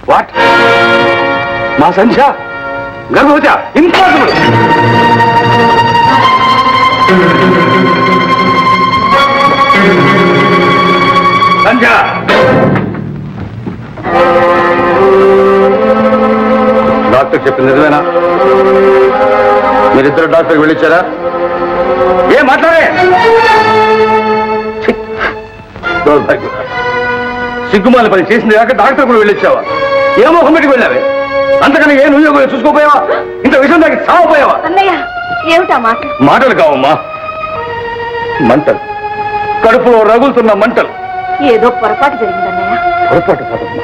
What? మా సంధ్య గర్భవతి? Impossible. సంధ్య, doctor చెప్పింది నిజమేనా? మీరిద్దరు డాక్టర్కి వెళ్ళిచ్చారా? ఏం మాట్లాడే? సిగ్గుమాల పని చేసింది కాక డాక్టర్ కూడా వెళ్ళిచ్చావా? ఏ మొహం పెట్టి వెళ్ళావే? అంతకన్నా ఏ నువ్వు చూసుకోపోయావా? ఇంత విషయం దానికి సావపోయావా? ఏమిటా మాట? మాటలు కావమ్మా, మంటలు, కడుపులో రగులుతున్న మంటలు. ఏదో పొరపాటు జరిగిందన్నయ్య. పొరపాటు కాదమ్మా,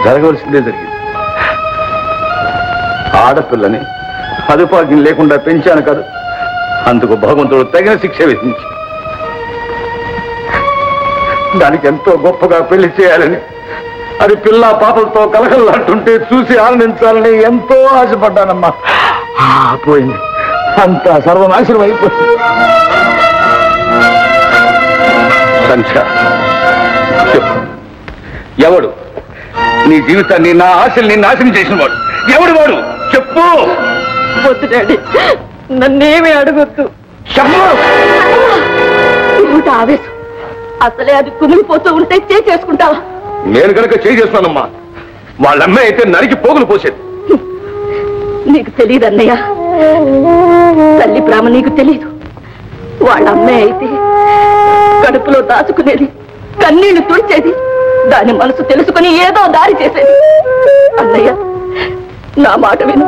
జరగవలసిందే జరిగింది. ఆడపిల్లని అదుపాజ్ఞం లేకుండా పెంచాను కాదు, అందుకు భగవంతుడు తగిన శిక్ష విధించి దానికి ఎంతో గొప్పగా పెళ్లి చేయాలని, అది పిల్ల పాపలతో కలకల్లాంటుంటే చూసి ఆనందించాలని ఎంతో ఆశపడ్డానమ్మా. పోయింది, అంతా సర్వనాశనం అయిపోయింది. సంధ్య, ఎవడు నీ జీవితాన్ని, నా ఆశల్ని నాశనం చేసిన వాడు ఎవడు? వాడు చెప్పు. వద్దు డాడీ, నన్నేమీ అడగొద్దు. చెప్పు. ఆవేశం, అసలే అది కుమిలిపోతూ ఉంటే చేసుకుంటావా? నేను కనుక చేస్తున్నానమ్మా, వాళ్ళమ్మాయి అయితే నరికి పోగులు పోసేది. నీకు తెలియదు అన్నయ్య, తల్లి ప్రేమ నీకు తెలీదు. వాళ్ళ అమ్మాయి అయితే కడుపులో దాచుకునేది, కన్నీళ్లు తుడిచేది, దాని మనసు తెలుసుకుని ఏదో దారి చేసేది. అన్నయ్య, నా మాట విను.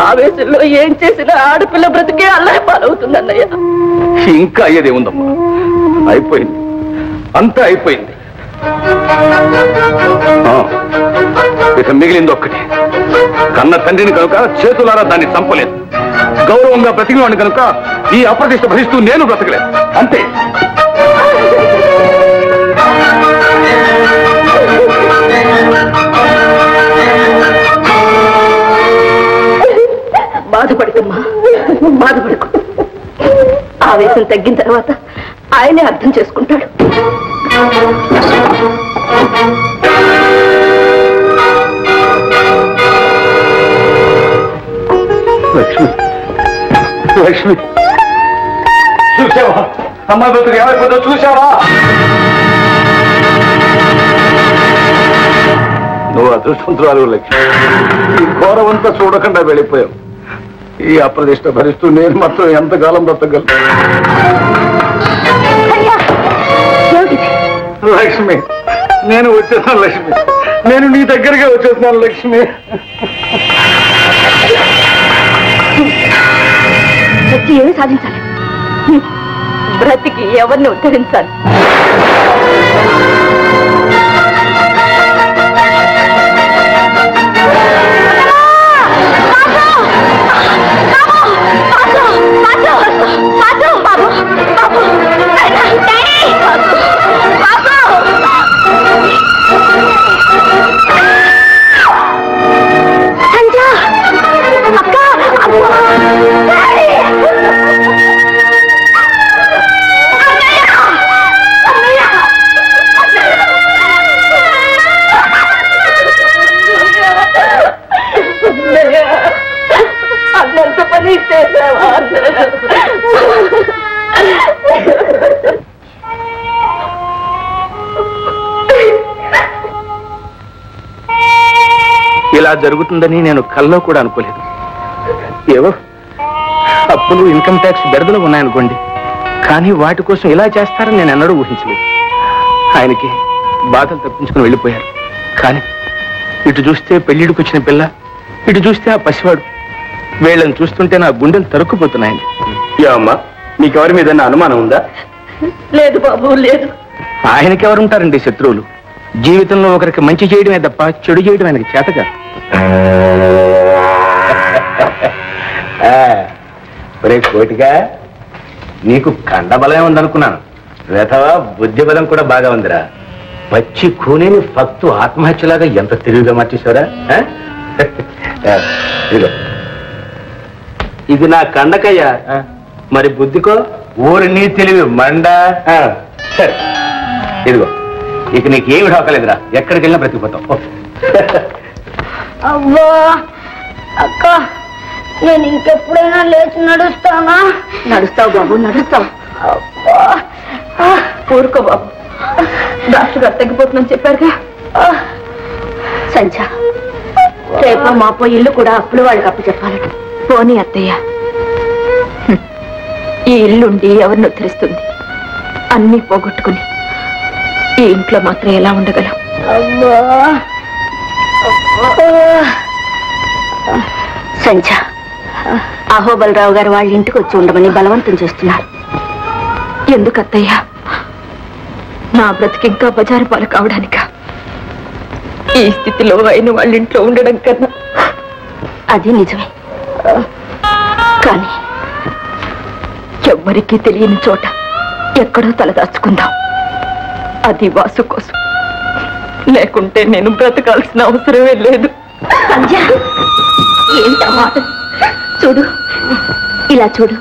ఆవేశంలో ఏం చేసినా ఆడపిల్ల బ్రతికే అల్లరి పాలవుతుంది అన్నయ్య. ఇంకా అయ్యేదే ఉందమ్మా, అయిపోయింది, అంతా అయిపోయింది. ఇక మిగిలింది ఒక్కటి. కన్న తండ్రిని కనుక చేతులారా దాన్ని చంపలేదు, గౌరవంగా బ్రతికివాడిని కనుక ఈ అప్రతిష్ట భరిస్తూ నేను బ్రతకలేదు, అంతే. బాధపడుకమ్మా, బాధపడుకో. ఆవేశం తగ్గిన తర్వాత ఆయనే అర్థం చేసుకుంటాడు. లక్ష్మి, లక్ష్మి, చూసావా అమ్మాయి బతుకు ఏమైపోతుందో చూసావా? నువ్వు అదృష్టవంతురాలు లక్ష్మి, ఈ ఘోరమంతా చూడకుండా వెళ్ళిపోయావు. ఈ అప్రదిష్ట భరిస్తూ నేను మాత్రం ఎంతకాలం బ్రతకగలను? లక్ష్మి, నేను వచ్చేసాను లక్ష్మి, నేను నీ దగ్గరగా వచ్చేస్తున్నాను లక్ష్మి. బ్రతికి ఏమి సాధించాలి? బ్రతికి ఎవరిని ఉద్ధరించాలి? అన్నంత పని చేసావా? ఇలా జరుగుతుందని నేను కల్లో కూడా అనుకోలేదు. ఏవో అప్పులు, ఇన్కమ్ ట్యాక్స్ బెడదలు ఉన్నాయనుకోండి, కానీ వాటి కోసం ఇలా చేస్తారని నేను ఎన్నడూ ఊహించలేదు. ఆయనకి బాధలు తప్పించుకుని వెళ్ళిపోయారు. కానీ ఇటు చూస్తే పెళ్లిడికి వచ్చిన పిల్ల, ఇటు చూస్తే ఆ పసివాడు, వీళ్ళని చూస్తుంటే నా గుండెలు తరుక్కుపోతున్నాయండి. అమ్మా, మీకెవరి మీద అనుమానం ఉందా? లేదు బాబు, లేదు. ఆయనకెవరుంటారండి శత్రువులు? జీవితంలో ఒకరికి మంచి చేయడమే తప్ప చెడు చేయడం ఆయనకి చేతగా. కోటిగా నీకు కండబలమే ఉందనుకున్నాను, వేతవా బుద్ధి బలం కూడా బాగా ఉందిరా. పచ్చి కూనేని ఫక్తు ఆత్మహత్యలాగా ఎంత తెలివిగా మార్చేశారా? ఇది నా కండకయ్యా, మరి బుద్ధికో ఊరి నీ తెలివి మండ. సరే ఇదిగో, ఇక నీకేమి ఢోకలేదురా, ఎక్కడికి వెళ్ళినా బ్రతికిపోతావు. అవ్వా అక్క, నేను ఇంకెప్పుడైనా లేచి నడుస్తానా? నడుస్తావు బాబు, నడుస్తావు. ఊరుకో బాబు, డాక్టర్ గారు తగ్గిపోతుందని చెప్పారుగా. సంధ్య, రేపో మాపో ఇల్లు కూడా అప్పులు వాళ్ళకి అప్పు చెప్పాలట. పోనీ అత్తయ్య, ఈ ఇల్లుండి ఎవరిని ఉద్ధరిస్తుంది? అన్నీ పోగొట్టుకుని ఈ ఇంట్లో మాత్రం ఎలా ఉండగలం? సంధ్య, అహోబలరావు గారు వాళ్ళ ఇంటికి వచ్చి ఉండమని బలవంతం చేస్తున్నారు. ఎందుకు అత్తయ్య? నా బ్రతికి ఇంకా బజారు పాలు కావడానిక? ఈ స్థితిలో అయిన వాళ్ళ ఇంట్లో ఉండడం కన్నా. అది నిజమే, కానీ ఎవ్వరికీ తెలియని చోట ఎక్కడో తలదాచుకుందాం. అది వాసు కోసం, లేకుంటే నేను బ్రతకాల్సిన అవసరమే లేదు. సంధ్య, ఏంటా మాట? చూడు, ఇలా చూడు.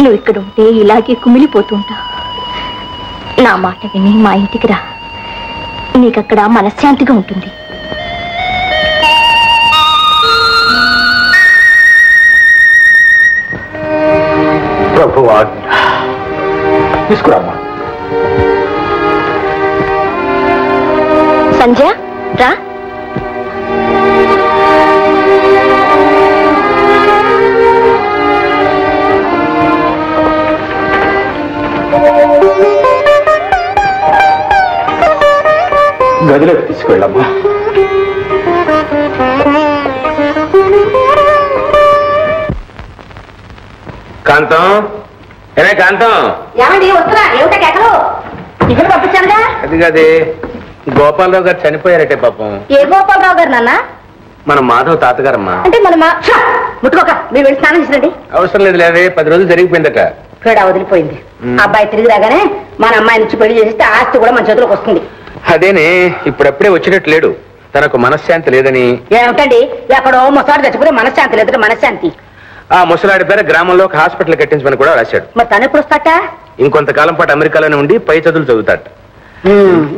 నువ్వు ఇక్కడ ఉంటే ఇలాగే కుమిలిపోతుంటా. నా మాట విని మా ఇంటికి రా, నీకక్కడ మనశ్శాంతిగా ఉంటుంది. ప్రభువా, తీసుకురామ్మా. సంధ్య, రా. గదిలోకి తీసుకెళ్ళమ్మా. కాంతం, ఏమే కాంతం? ఏమండి వస్తున్నా? ఏమిటా కేకలు? టిఫిన్ పంపించానుగా. అది కాదే, గోపాలరావు గారు చనిపోయారటే పాపం. ఏ గోపాలరావు గారు నాన్న? మన మాధవ్ తాతగారమ్మా. అంటే మన ముట్టుకోక, మీరు వెళ్ళి స్నానం చేసిరండి. అవసరం లేదు లేదే, 10 రోజులు జరిగిపోయిందట. కూడా వదిలిపోయింది. అబ్బాయి తిరిగి రాగానే మన అమ్మాయి నుంచి పెళ్లి చేస్తే ఆస్తి కూడా మన చేతిలోకి వస్తుంది. అదేనే, ఇప్పుడప్పుడే వచ్చినట్టు లేడు. తనకు మనశ్శాంతి లేదని. ఏమిటండి, ఎక్కడో ముసలాడు చచ్చిపోతే మనశ్శాంతి లేదు. మనశ్శాంతి ఆ ముసలాడి పేరు గ్రామంలో ఒక హాస్పిటల్ కట్టించమని కూడా రాశాడు. మరి తను ఎప్పుడు వస్తాట? ఇంకొంతకాలం పాటు అమెరికాలోనే ఉండి పై చదువులు చదువుతాడు.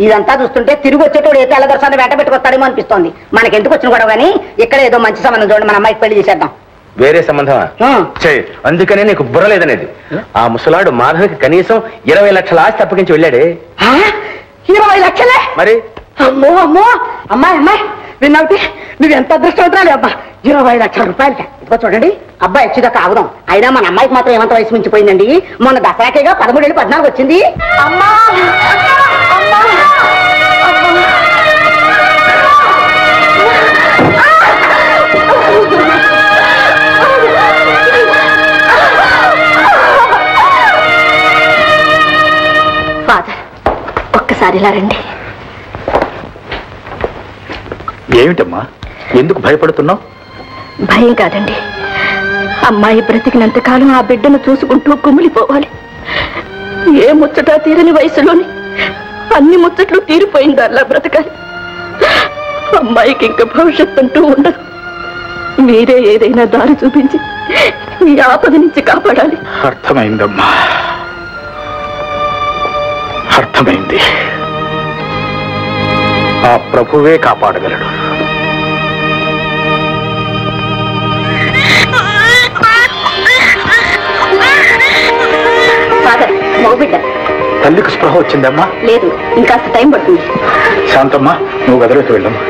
ఇదంతా చూస్తుంటే తిరిగి వచ్చేటోడు ఏ తెల్లదర్శాన్ని వెంట పెట్టుకొస్తాడేమో అనిపిస్తోంది. మనకెందుకు వచ్చిన కూడా కానీ ఇక్కడ ఏదో మంచి సంబంధం చూడండి, మన అమ్మాయికి పెళ్లి చేసేద్దాం. వేరే సంబంధమా? అందుకనే నీకు బుర్ర లేదనేది. ఆ ముసలాడు మాధవికి కనీసం 20 లక్షల ఆస్తి అప్పగించి వెళ్ళాడే. 20 లక్షలే? మరి అమ్మో అమ్మో, అమ్మాయి అమ్మాయి విన్నావుటి, నువ్వు ఎంత అదృష్టవంతురాలి అబ్బా. 20 లక్షల రూపాయలకి. ఇదిగో చూడండి, అబ్బాయి వచ్చేదాకా ఆగుదాం. అయినా మన అమ్మాయికి మాత్రం ఏమంత వయసు మించిపోయిందండి. మొన్న దసరాకేగా 13 ఏళ్ళు 14 వచ్చింది. అమ్మా ఫాదర్, ఒక్కసారి ఇలా రండి. ఏమిటమ్మా, ఎందుకు భయపడుతున్నావు? భయం కాదండి, అమ్మాయి బ్రతికినంత కాలం ఆ బిడ్డను చూసుకుంటూ కుమిలిపోవాలి. ఏ ముచ్చట తీరని వయసులోని అన్ని ముచ్చట్లు తీరిపోయింది. అలా బ్రతకాలి. అమ్మాయికి ఇంకా భవిష్యత్తు అంటూ ఉండదు. మీరే ఏదైనా దారి చూపించి ఈ ఆపద నుంచి కాపాడాలి. అర్థమైందమ్మా, అర్థమైంది. ఆ ప్రభువే కాపాడగలడు. ఫాదర్, మగబిడ్డ. తల్లికి స్పృహ వచ్చిందమ్మా? లేదు, ఇంకాస్త టైం పడుతుంది. శాంతమ్మా, నువ్వు గదిలోకి వెళ్ళమ్మా.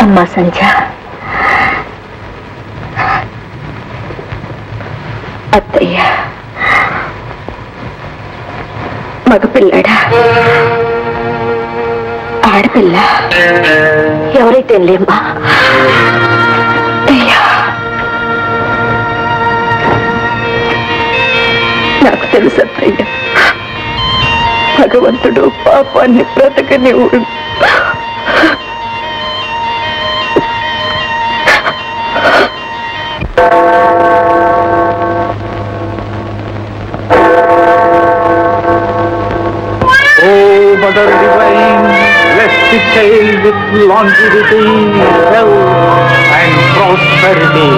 అమ్మా సంధ్య, అత్తయ్య మగపిల్లాడా ఆడపిల్ల ఎవరైతే లేమ్మా. నాకు తెలుసు అత్తయ్య, భగవంతుడు పాపాన్ని బ్రతకనివ్వడు. Mother divine, bless the child with longevity, health and prosperity.